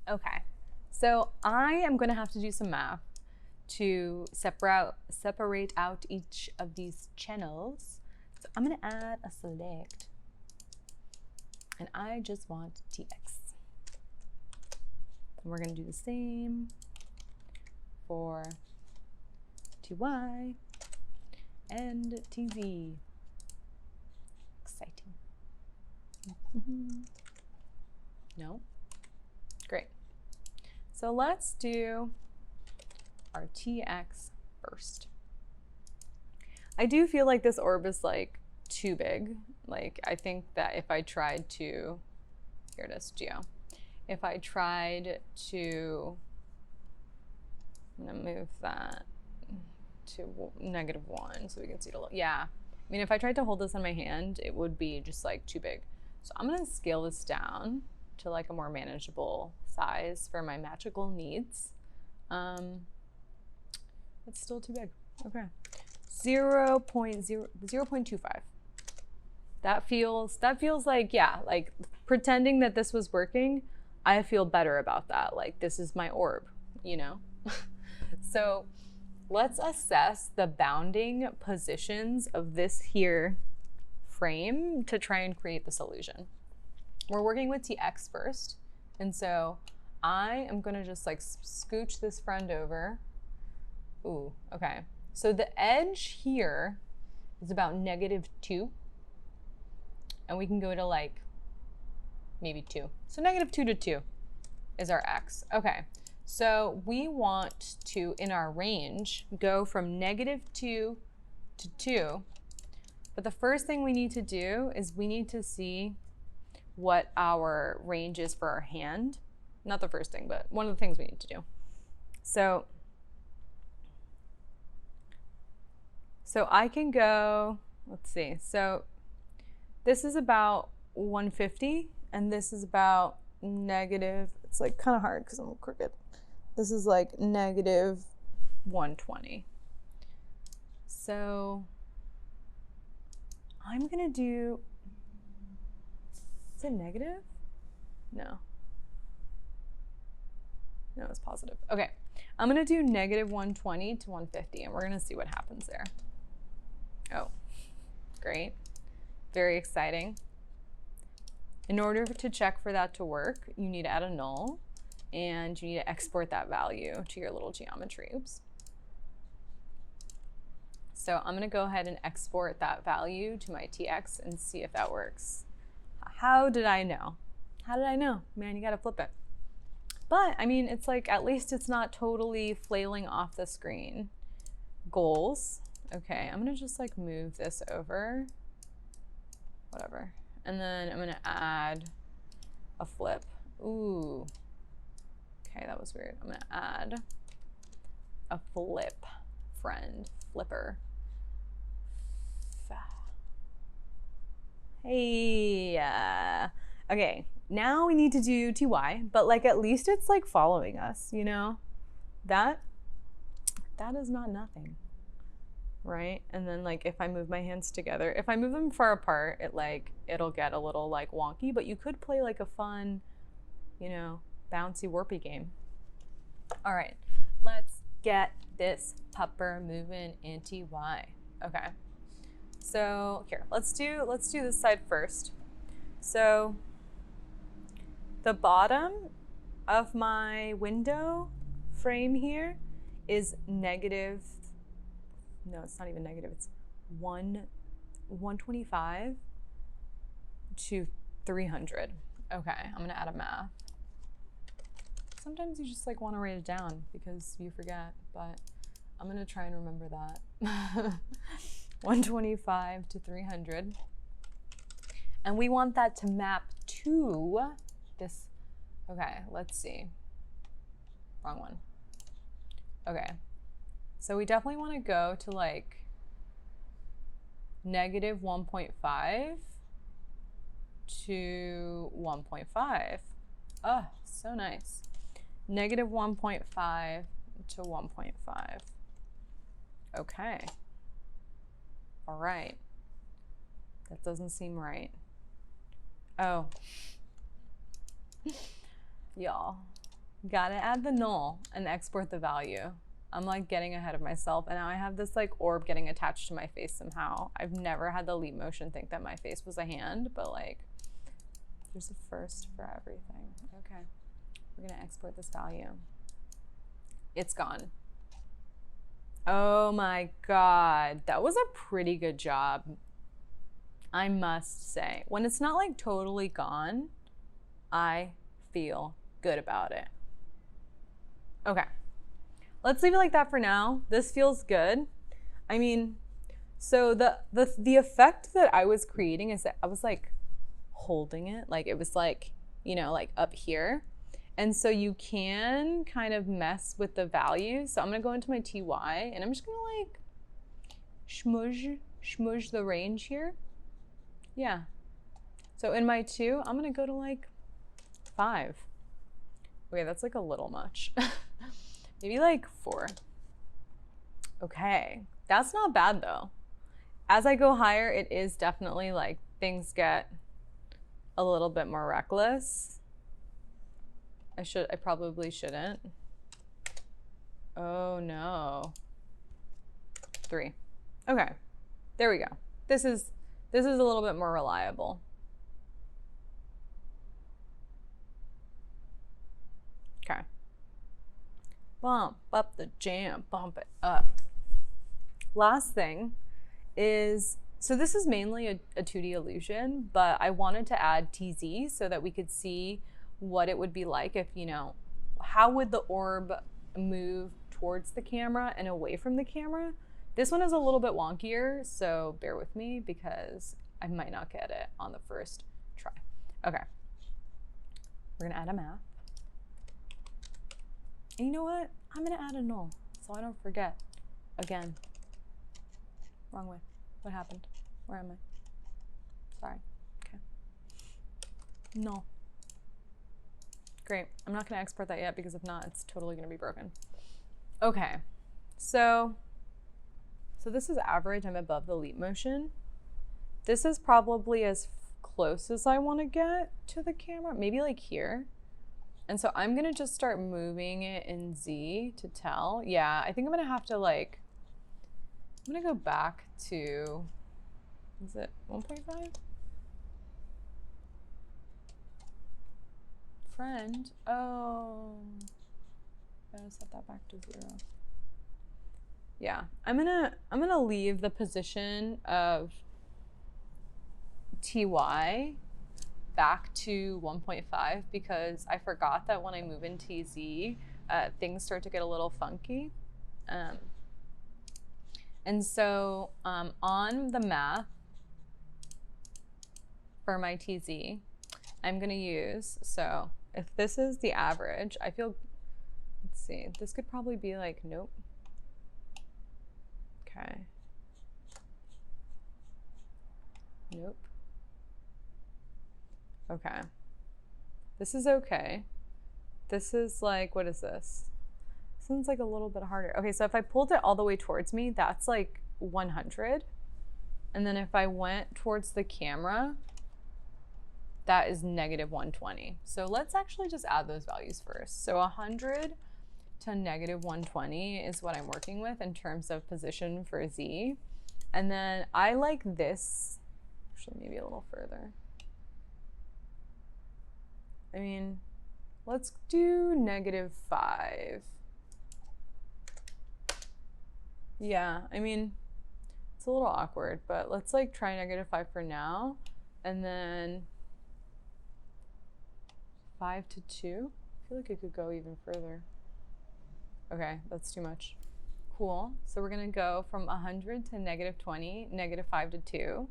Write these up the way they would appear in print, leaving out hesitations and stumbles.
Okay, so I am gonna have to do some math to separate out each of these channels. So I'm gonna add a select, and I just want TX. And we're gonna do the same for TY and TZ. Exciting. No? Great. So let's do our TX first. I do feel like this orb is like too big. Like I think that if I tried to, here it is, Geo. If I tried to, I'm gonna move that to -1 so we can see it a little. Yeah, I mean if I tried to hold this in my hand, it would be just like too big. So I'm gonna scale this down to like a more manageable size for my magical needs. It's still too big. Okay. 0.25. That feels like, yeah, like pretending that this was working, I feel better about that. Like this is my orb, you know? So let's assess the bounding positions of this here frame to try and create this illusion. We're working with TX first. And so I am gonna just like scooch this friend over. Ooh, okay. So the edge here is about -2. And we can go to like maybe 2. So -2 to 2 is our X. Okay, so we want to, in our range, go from -2 to 2. But the first thing we need to do is we need to see what our range is for our hand. Not the first thing, but one of the things we need to do. So I can go, let's see. So this is about 150 and this is about negative, it's like kind of hard because I'm crooked. This is like -120. So I'm gonna do, is it negative? No. No, it's positive. Okay, I'm gonna do -120 to 150 and we're gonna see what happens there. Oh, great. Very exciting. In order to check for that to work, you need to add a null and you need to export that value to your little geometry. Oops. So I'm gonna go ahead and export that value to my TX and see if that works. How did I know? How did I know? Man, you gotta flip it. But I mean, it's like, at least it's not totally flailing off the screen. Goals. Okay, I'm gonna just like move this over, whatever. And then I'm gonna add a flip. Ooh, okay, that was weird. I'm gonna add a flip friend, flipper. Hey, okay, now we need to do TY, but like at least it's like following us, you know? That is not nothing. Right? And then like if I move my hands together, if I move them far apart, it'll get a little like wonky, but you could play like a fun, you know, bouncy warpy game. All right, let's get this pupper moving in TY. Okay. So here, let's do this side first. So the bottom of my window frame here is negative. No, it's not even negative. It's 125 to 300. Okay, I'm gonna add a math. Sometimes you just like want to write it down because you forget, but I'm gonna try and remember that. 125 to 300. And we want that to map to this. Okay, let's see. Wrong one. Okay. So we definitely want to go to like -1.5 to 1.5. Oh, so nice. -1.5 to 1.5. Okay. All right. That doesn't seem right. Oh. Y'all, Gotta add the null and export the value. I'm like getting ahead of myself, and now I have this like orb getting attached to my face somehow. I've never had the leap motion think that my face was a hand, but like there's a first for everything. Okay, we're gonna export this value. It's gone. Oh my God, that was a pretty good job, I must say. When it's not like totally gone, I feel good about it. Okay, let's leave it like that for now. This feels good. I mean, so the effect that I was creating is that I was like holding it, like it was like, you know, like up here. And so you can kind of mess with the values. So I'm gonna go into my TY and I'm just gonna like smudge the range here. Yeah. So in my 2, I'm gonna go to like 5. Okay, that's like a little much. Maybe like 4. Okay, that's not bad though. As I go higher, it is definitely like things get a little bit more reckless. I probably shouldn't. Oh no. 3. Okay, there we go. This is a little bit more reliable. Okay. Bump up the jam, bump it up. Last thing is, so this is mainly a 2D illusion, but I wanted to add TZ so that we could see what it would be like if, you know, how would the orb move towards the camera and away from the camera. This one is a little bit wonkier, so bear with me because I might not get it on the first try. Okay, we're gonna add a map. And you know what? I'm gonna add a null so I don't forget. Again. Wrong way. What happened? Where am I? Sorry. Okay. Null. Great. I'm not gonna export that yet because if not, it's totally gonna be broken. Okay. So this is average. I'm above the leap motion. This is probably as close as I want to get to the camera. Maybe like here. And so I'm gonna just start moving it in Z to tell. Yeah, I think I'm gonna have to like, I'm gonna go back to, is it 1.5? Friend, oh, gotta set that back to 0. Yeah, I'm gonna leave the position of TY back to 1.5 because I forgot that when I move in TZ, things start to get a little funky. And so on the math for my TZ, I'm gonna use, so if this is the average, I feel, let's see, this could probably be like, nope. Okay. Nope. Okay. This is okay. This is like, what is this? This one's like a little bit harder. Okay, so if I pulled it all the way towards me, that's like 100. And then if I went towards the camera, that is negative 120. So let's actually just add those values first. So 100 to negative 120 is what I'm working with in terms of position for Z. And then I like this, actually maybe a little further. I mean, let's do -5. Yeah, I mean, it's a little awkward, but let's like try -5 for now. And then 5 to 2. I feel like it could go even further. Okay, that's too much. Cool. So we're gonna go from 100 to -20, -5 to 2.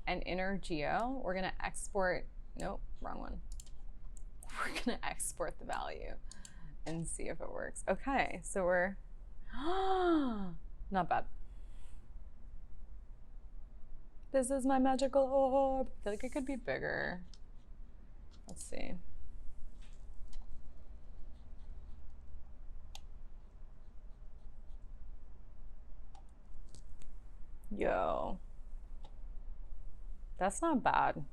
And inner geo, we're gonna export, nope, wrong one. We're gonna export the value and see if it works. Okay, so we're, not bad. This is my magical orb. I feel like it could be bigger. Let's see. Yo, that's not bad.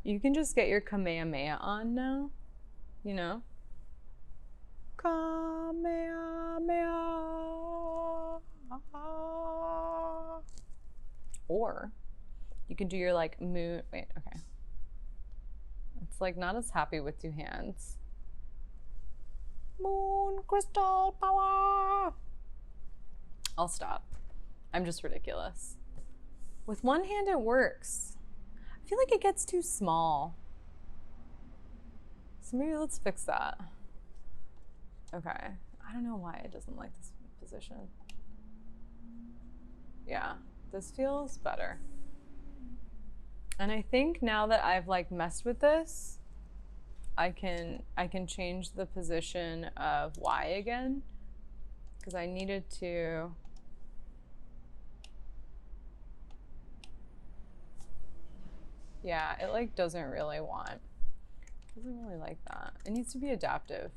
You can just get your Kamehameha on now, you know? Kamehameha. Or you can do your like moon, wait, okay. It's like not as happy with two hands. Moon crystal power. I'll stop. I'm just ridiculous. With one hand it works. I feel like it gets too small. So maybe let's fix that. Okay. I don't know why it doesn't like this position. Yeah, this feels better. And I think now that I've like messed with this, I can change the position of Y again, because I needed to. Yeah, it like doesn't really like that. It needs to be adaptive.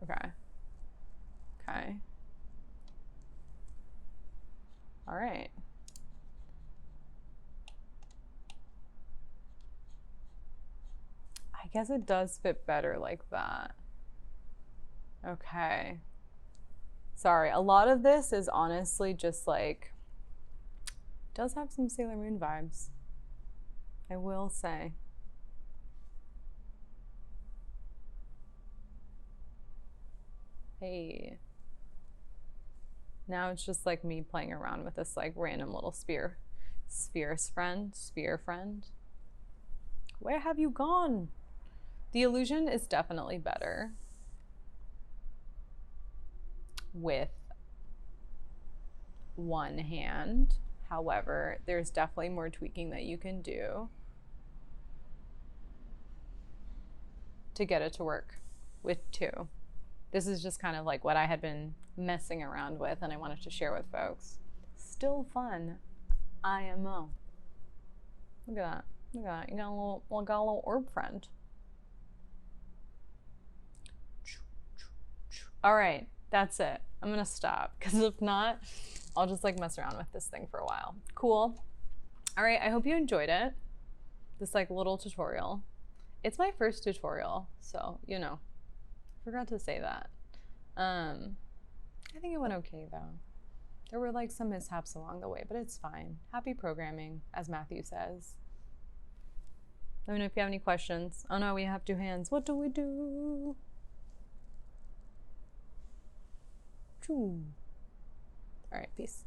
Okay. Okay. All right. I guess it does fit better like that. Okay. Sorry, a lot of this is honestly just like, does have some Sailor Moon vibes, I will say. Hey. Now it's just like me playing around with this like random little sphere friend. Where have you gone? The illusion is definitely better with one hand. However, there's definitely more tweaking that you can do to get it to work with two. This is just kind of like what I had been messing around with and I wanted to share with folks. Still fun. IMO. Look at that. Look at that. You got a little orb friend. All right, that's it. I'm gonna stop because if not, I'll just like mess around with this thing for a while. Cool. All right, I hope you enjoyed it. This like little tutorial. It's my first tutorial, so you know, forgot to say that. I think it went okay though. There were like some mishaps along the way, but it's fine. Happy programming, as Matthew says. Let me know if you have any questions. Oh no, we have two hands. What do we do? All right, peace.